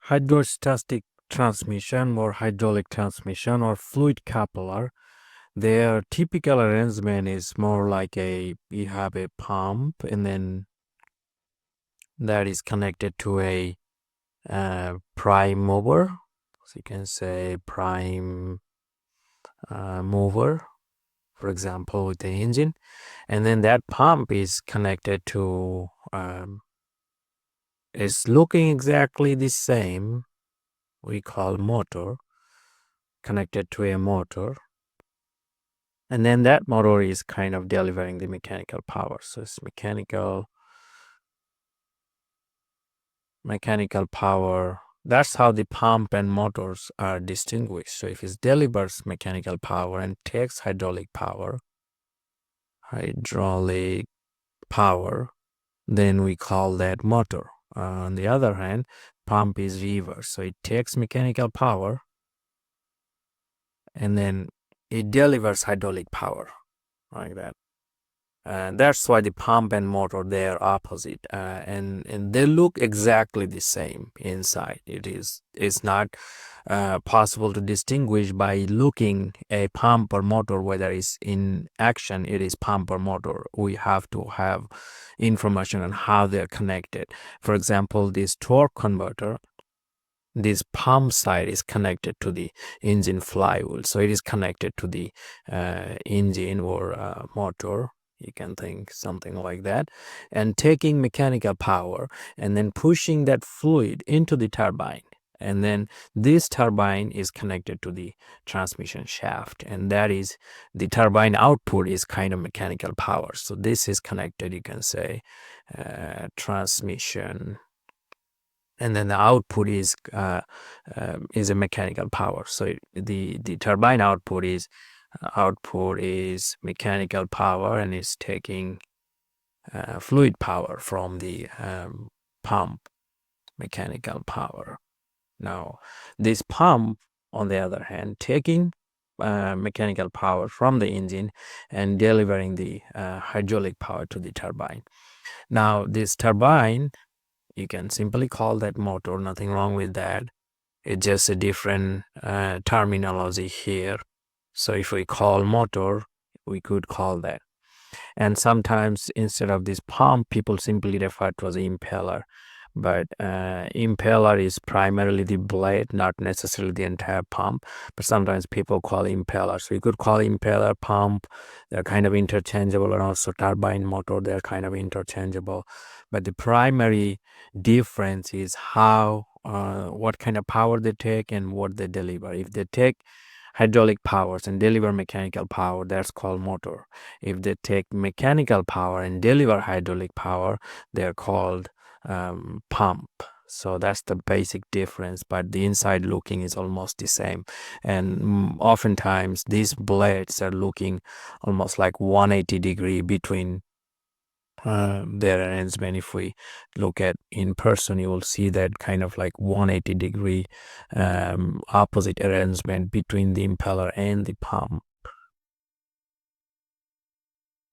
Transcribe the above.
Hydrostatic transmission or hydraulic transmission or fluid coupler, their typical arrangement is more like you have a pump and then that is connected to a prime mover. So you can say prime mover, for example, with the engine. And then that pump is connected to, is looking exactly the same. We call motor, connected to a motor. And then that motor is kind of delivering the mechanical power. So it's mechanical power. That's how the pump and motors are distinguished. So if it delivers mechanical power and takes hydraulic power, then we call that motor. On the other hand, pump is reverse. So it takes mechanical power and then it delivers hydraulic power like that. And that's why the pump and motor, they are opposite, and they look exactly the same inside. It's not possible to distinguish by looking a pump or motor whether it's in action. It is pump or motor. We have to have information on how they're connected. For example, this torque converter, this pump side is connected to the engine flywheel, so it is connected to the engine or motor. You can think something like that, and taking mechanical power and then pushing that fluid into the turbine. And then this turbine is connected to the transmission shaft, and that is the turbine output is kind of mechanical power. So this is connected, you can say, transmission, and then the output is a mechanical power. So the turbine output is mechanical power and is taking fluid power from the pump, mechanical power. Now this pump, on the other hand, taking mechanical power from the engine and delivering the hydraulic power to the turbine. Now this turbine, you can simply call that motor, nothing wrong with that. It's just a different terminology here. So if we call motor, we could call that. And sometimes instead of this pump, people simply refer to as impeller. But impeller is primarily the blade, not necessarily the entire pump. But sometimes people call impeller. So you could call impeller, pump. They're kind of interchangeable, and also turbine, motor. They're kind of interchangeable. But the primary difference is how, what kind of power they take and what they deliver. If they take hydraulic powers and deliver mechanical power, that's called motor. If they take mechanical power and deliver hydraulic power, they're called pump. So that's the basic difference, but the inside looking is almost the same. And oftentimes these blades are looking almost like 180 degree between their arrangement. If we look at in person, you will see that kind of like 180 degree opposite arrangement between the impeller and the pump.